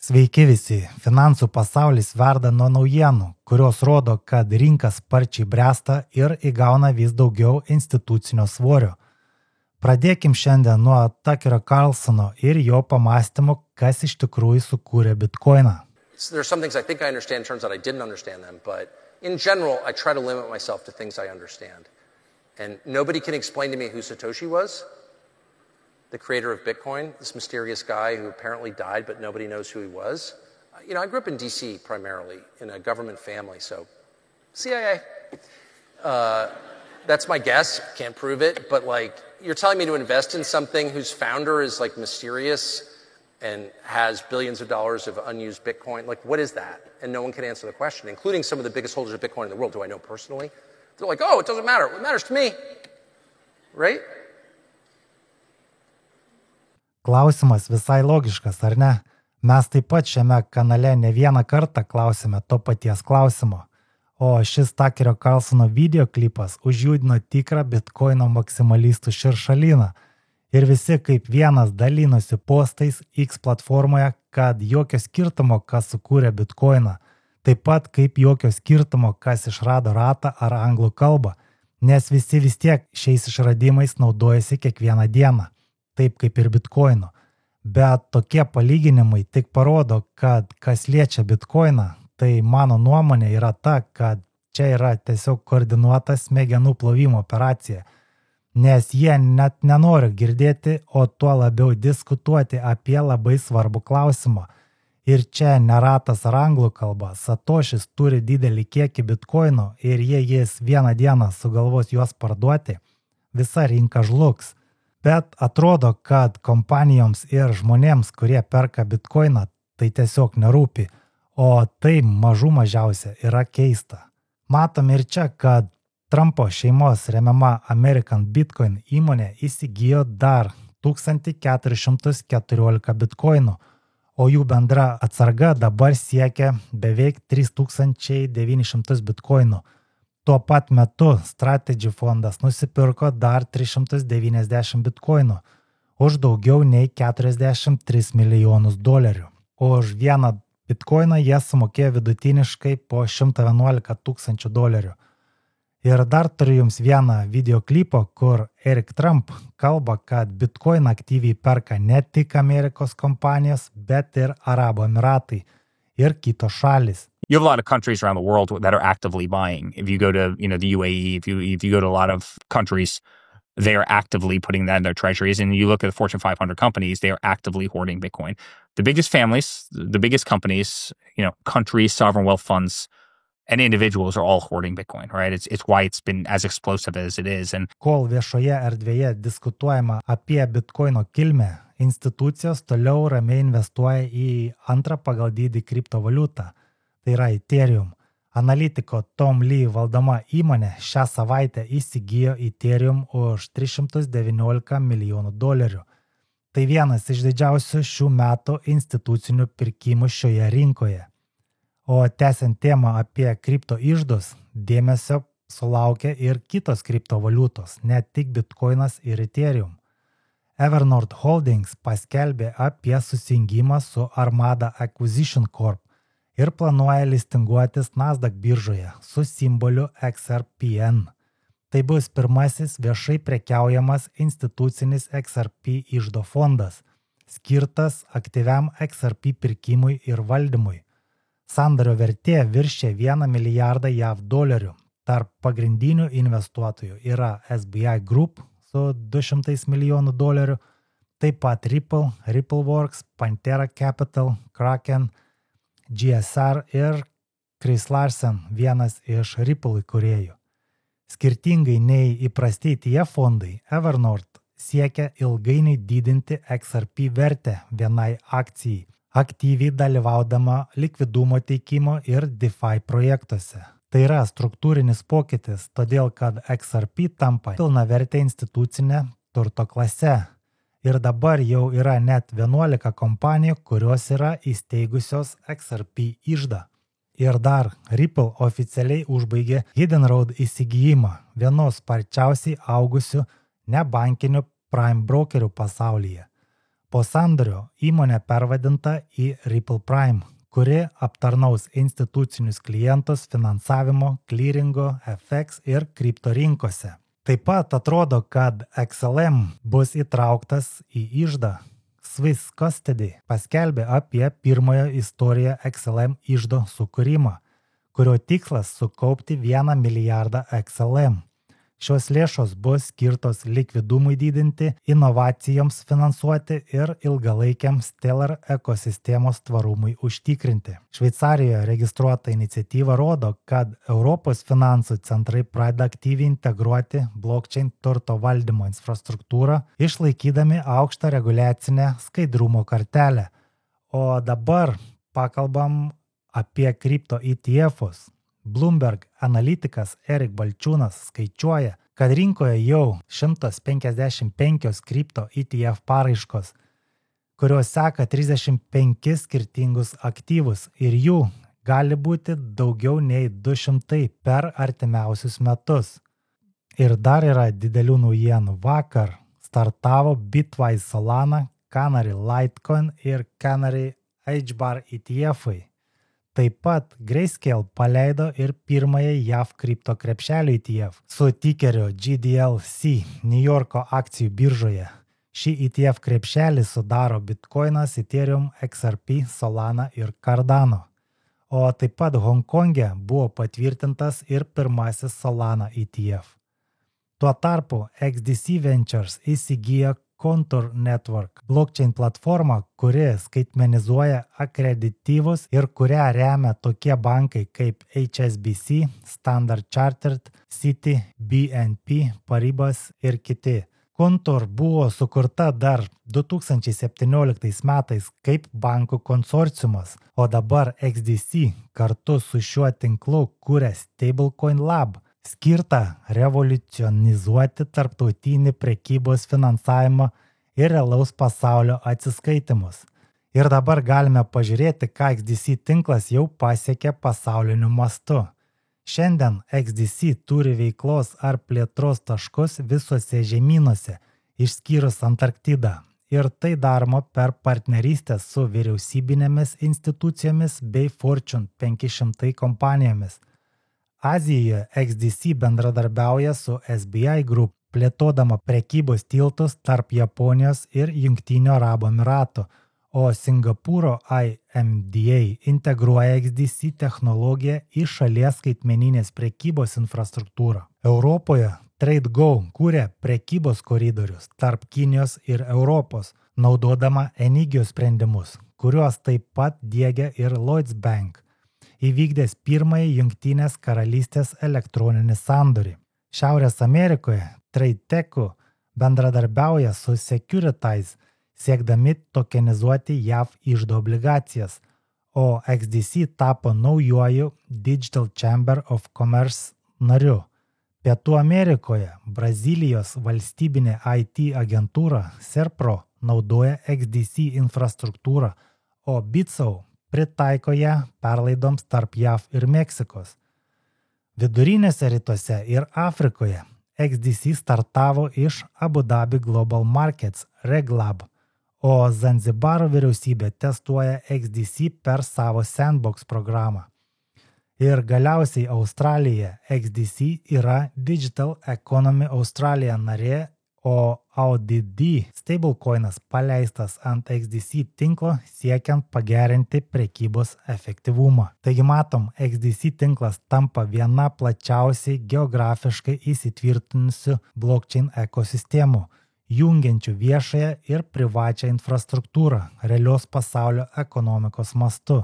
Sveiki visi, finansų pasaulis verda nuo naujienų, kurios rodo, kad rinka sparčiai bręsta ir įgauna vis daugiau institucinio svorio. Pradėkim šiandien nuo Tuckerio Carlsono ir jo pamąstymų, kas iš tikrųjų sukūrė Bitcoiną. There are some things I think I understand, turns out I didn't understand them, but in general, I try to limit myself to things I understand. And nobody can explain to me who Satoshi was, the creator of Bitcoin, this mysterious guy who apparently died, but nobody knows who he was. I grew up in D.C. primarily, in a government family, so CIA. That's my guess, can't prove it, but you're telling me to invest in something whose founder is mysterious and has billions of dollars of unused Bitcoin. What is that? And no one can answer the question, including some of the biggest holders of Bitcoin in the world. Do I know personally? They're like, oh, it doesn't matter. What matters to me, right? Klausimas visai logiškas, ar ne? Mes taip pat šiame kanale ne vieną kartą klausime to paties klausimo. O šis Tuckerio Carlsono videoklipas užjudino tikrą Bitcoino maksimalistų širšalyną. Ir visi kaip vienas dalinosi postais X platformoje, kad jokio skirtumo, kas sukūrė Bitcoiną. Taip pat kaip jokio skirtumo, kas išrado ratą ar anglų kalbą. Nes visi vis tiek šiais išradimais naudojasi kiekvieną dieną. Taip kaip ir Bitcoino. Bet tokie palyginimai tik parodo, kad kas liečia Bitcoiną, tai mano nuomonė yra ta, kad čia yra tiesiog koordinuota smegenų plovimo operacija. Nes jie net nenori girdėti, o tuo labiau diskutuoti apie labai svarbų klausimą. Ir čia ne ratas ar anglų kalba, Satošis turi didelį kiekį Bitcoino ir jei jis vieną dieną sugalvos juos parduoti, visa rinka žlugs. Bet atrodo, kad kompanijoms ir žmonėms, kurie perka Bitcoiną, tai tiesiog nerūpi, o tai mažiausia yra keista. Matom ir čia, kad Trumpo šeimos remiama American Bitcoin įmonė įsigijo dar 1414 Bitcoinų, o jų bendra atsarga dabar siekia beveik 3900 Bitcoinų. Tuo pat metu Strategy fondas nusipirko dar 390 Bitcoinų už daugiau nei $43 milijonus. Už vieną Bitcoiną jie sumokėjo vidutiniškai po $111,000. Ir dar turiu jums vieną videoklipą, kur Eric Trump kalba, kad Bitcoin aktyviai perka ne tik Amerikos kompanijos, bet ir Arabų Emiratai ir kitos šalis. You have a lot of countries around the world that are actively buying. If you go to, the UAE, if you go to a lot of countries, they are actively putting that in their treasuries. And you look at the Fortune 500 companies, they are actively hoarding Bitcoin. The biggest families, the biggest companies, countries, sovereign wealth funds, and individuals are all hoarding Bitcoin, right? It's why it's been as explosive as it is. And kol viešoje erdvėje diskutuojama apie Bitcoino kilmę, institucijos toliau ramiai investuoja į antrą pagal dydį kriptovaliutą. Tai yra Ethereum. Analitiko Tom Lee valdoma įmonė šią savaitę įsigijo Ethereum už $319 milijonų. Tai vienas iš didžiausių šių metų institucinių pirkimų šioje rinkoje. O tęsiant temą apie kripto iždus, dėmesio sulaukė ir kitos kriptovaliutos, ne tik Bitcoinas ir Ethereum. Evernorth Holdings paskelbė apie susijungimą su Armada Acquisition Corp. Ir planuoja listinguotis Nasdaq biržoje su simboliu XRPN. Tai bus pirmasis viešai prekiaujamas institucinis XRP iždo fondas, skirtas aktyviam XRP pirkimui ir valdymui. Sandorio vertė viršė $1 milijardą JAV. Tarp pagrindinių investuotojų yra SBI Group su $200 milijonų, taip pat Ripple, Rippleworks, Pantera Capital, Kraken, GSR ir Chris Larsen, vienas iš Ripple įkūrėjų. Skirtingai nei įprasti ETF fondai, Evernorth siekia ilgainiui didinti XRP vertę vienai akcijai, aktyviai dalyvaudama likvidumo teikimo ir DeFi projektuose. Tai yra struktūrinis pokytis, todėl kad XRP tampa pilnavertė institucinė turto klase. Ir dabar jau yra net 11 kompanijų, kurios yra įsteigusios XRP iždą. Ir dar Ripple oficialiai užbaigė Hidden Road įsigijimą, vienos sparčiausiai augusių nebankinių prime brokerių pasaulyje. Po sandorio įmonė pervadinta į Ripple Prime, kuri aptarnaus institucinius klientus finansavimo, clearingo, FX ir kripto rinkose. Taip pat atrodo, kad XLM bus įtrauktas į iždą. Swiss Custody paskelbė apie pirmojo istoriją XLM iždo sukūrimą, kurio tikslas sukaupti 1 milijardą XLM. Šios lėšos bus skirtos likvidumui didinti, inovacijoms finansuoti ir ilgalaikiam Stellar ekosistemos tvarumui užtikrinti. Šveicarijoje registruota iniciatyva rodo, kad Europos finansų centrai pradeda aktyviai integruoti blockchain turto valdymo infrastruktūrą, išlaikydami aukštą reguliacinę skaidrumo kartelę. O dabar pakalbam apie kripto ETF'us. Bloomberg analitikas Erik Balčiūnas skaičiuoja, kad rinkoje jau 155 kripto ETF paraiškos, kurios seka 35 skirtingus aktyvus ir jų gali būti daugiau nei 200 per artimiausius metus. Ir dar yra didelių naujienų. Vakar startavo Bitwise Solana, Canary Litecoin ir Canary HBAR ETF'ai. Taip pat Grayscale paleido ir pirmąją JAV kripto krepšelio ETF su tikeriu GDLC New Yorko akcijų biržoje. Šį ETF krepšelį sudaro Bitcoinas, Ethereum, XRP, Solana ir Cardano. O taip pat Hongkonge buvo patvirtintas ir pirmasis Solana ETF. Tuo tarpu XDC Ventures įsigijo Contour Network blockchain platformą, kuri skaitmenizuoja akredityvus ir kurią remia tokie bankai kaip HSBC, Standard Chartered, Citi, BNP, Paribas ir kiti. Contour buvo sukurta dar 2017 metais kaip bankų konsorciumas, o dabar XDC kartu su šiuo tinklu kuria Stablecoin Lab, skirta revoliucionizuoti tarptautinį prekybos finansavimą ir realaus pasaulio atsiskaitimus. Ir dabar galime pažiūrėti, ką XDC tinklas jau pasiekė pasauliniu mastu. Šiandien XDC turi veiklos ar plėtros taškus visuose žemynuose, išskyrus Antarktidą. Ir tai daroma per partnerystę su vyriausybinėmis institucijomis bei Fortune 500 kompanijomis. Azijoje XDC bendradarbiauja su SBI Group, plėtodama prekybos tiltus tarp Japonijos ir Jungtinių Arabų Emiratų, o Singapūro IMDA integruoja XDC technologiją į šalies skaitmeninės prekybos infrastruktūrą. Europoje TradeGo kūrė prekybos koridorius tarp Kinijos ir Europos, naudodama Enigio sprendimus, kuriuos taip pat diegia ir Lloyds Bank, įvykdęs pirmąjį Jungtinės karalystės elektroninį sandorį. Šiaurės Amerikoje TradeTech bendradarbiauja su Securitize, siekdami tokenizuoti JAV iždo obligacijas, o XDC tapo naujuoju Digital Chamber of Commerce nariu. Pietų Amerikoje Brazilijos valstybinė IT agentūra Serpro naudoja XDC infrastruktūrą, o Bitso pritaiko ją perlaidoms tarp JAV ir Meksikos. Vidurinėse rytuose ir Afrikoje XDC startavo iš Abu Dhabi Global Markets Reglab, o Zanzibaro vyriausybė testuoja XDC per savo Sandbox programą. Ir galiausiai Australijoje XDC yra Digital Economy Australia narė, o AUDD stablecoinas paleistas ant XDC tinklo siekiant pagerinti prekybos efektyvumą. Taigi matom, XDC tinklas tampa viena plačiausiai geografiškai įsitvirtinusių blockchain ekosistemų, jungiančių viešąją ir privačią infrastruktūrą realios pasaulio ekonomikos mastu.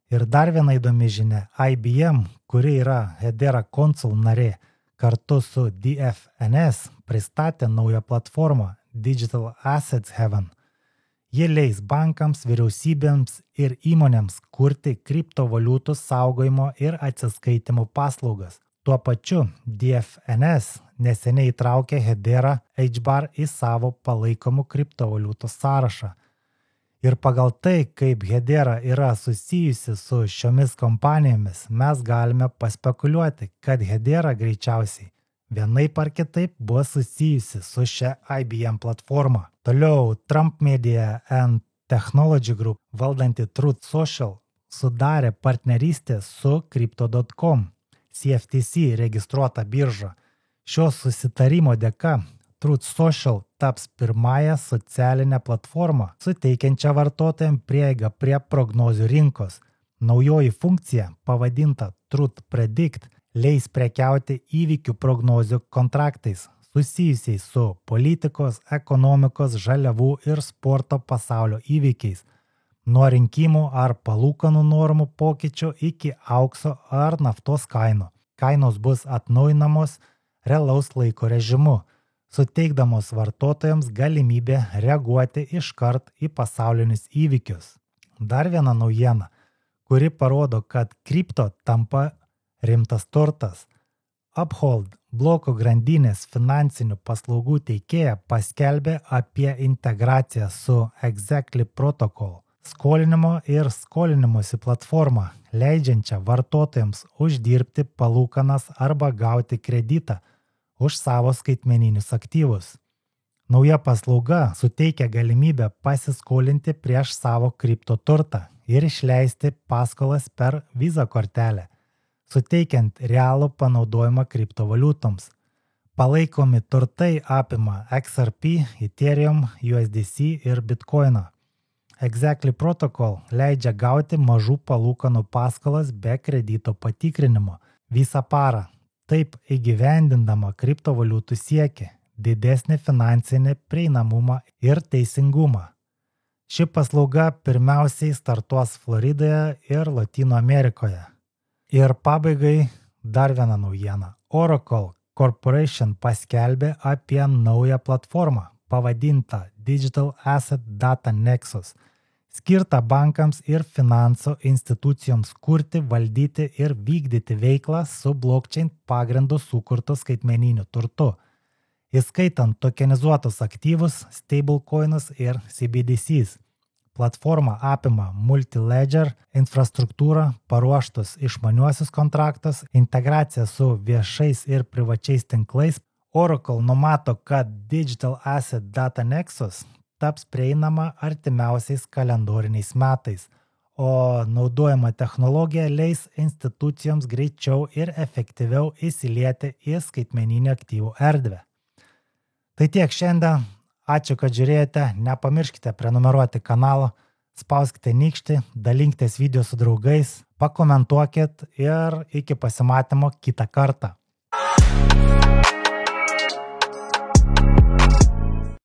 Ir dar viena įdomi žinia, IBM, kuri yra Hedera Consul narė, kartu su DFNS pristatė naują platformą Digital Assets Heaven. Ji leis bankams, vyriausybėms ir įmonėms kurti kriptovaliutų saugojimo ir atsiskaitimo paslaugas. Tuo pačiu DFNS neseniai įtraukė Hedera HBAR į savo palaikomų kriptovaliutų sąrašą. Ir pagal tai, kaip Hedera yra susijusi su šiomis kompanijomis, mes galime paspekuliuoti, kad Hedera greičiausiai vienaip ar kitaip bus susijusi su šia IBM platforma. Toliau Trump Media and Technology Group valdanti Truth Social sudarė partnerystę su Crypto.com, CFTC registruota birža. Šio susitarimo dėka Truth Social taps pirmąją socialinę platformą, suteikiančią vartotojams prieigą prie prognozių rinkos. Naujoji funkcija, pavadinta Truth Predict, leis prekiauti įvykių prognozių kontraktais, susijusiais su politikos, ekonomikos, žaliavų ir sporto pasaulio įvykiais, nuo rinkimų ar palūkanų normų pokyčių iki aukso ar naftos kainų. Kainos bus atnaujinamos realaus laiko režimu, suteikdamos vartotojams galimybę reaguoti iškart į pasaulinius įvykius. Dar viena naujiena, kuri parodo, kad kripto tampa rimtas turtas. Uphold, bloko grandinės finansinių paslaugų teikėja, paskelbė apie integraciją su Exactly Protocol, skolinimo ir skolinimosi platformą, leidžiančią vartotojams uždirbti palūkanas arba gauti kreditą už savo skaitmeninius aktyvus. Nauja paslauga suteikia galimybę pasiskolinti prieš savo kripto turtą ir išleisti paskolas per Visa kortelę, suteikiant realų panaudojimą kriptovaliutoms. Palaikomi turtai apima XRP, Ethereum, USDC ir Bitcoiną. Exactly Protocol leidžia gauti mažų palūkanų paskolas be kredito patikrinimo visą parą, taip įgyvendindama kriptovaliutų siekį, didesnį finansinį prieinamumą ir teisingumą. Ši paslauga pirmiausiai startuos Floridoje ir Latino Amerikoje. Ir pabaigai dar viena naujiena. Oracle Corporation paskelbė apie naują platformą, pavadintą Digital Asset Data Nexus, skirtą bankams ir finansų institucijoms kurti, valdyti ir vykdyti veiklą su blockchain pagrindu sukurtu skaitmeniniu turtu, įskaitant tokenizuotus aktyvus, stablecoinus ir CBDCs. Platforma apima multi-ledger infrastruktūrą, paruoštus išmaniuosius kontraktus, integraciją su viešais ir privačiais tinklais. Oracle numato, kad Digital Asset Data Nexus taps prieinama artimiausiais kalendoriniais metais, o naudojama technologija leis institucijoms greičiau ir efektyviau įsilieti į skaitmeninį aktyvų erdvę. Tai tiek šiandien. Ačiū, kad žiūrėjote. Nepamirškite prenumeruoti kanalą, spauskite nykštį, dalinkitės video su draugais, pakomentuokit ir iki pasimatymo kitą kartą.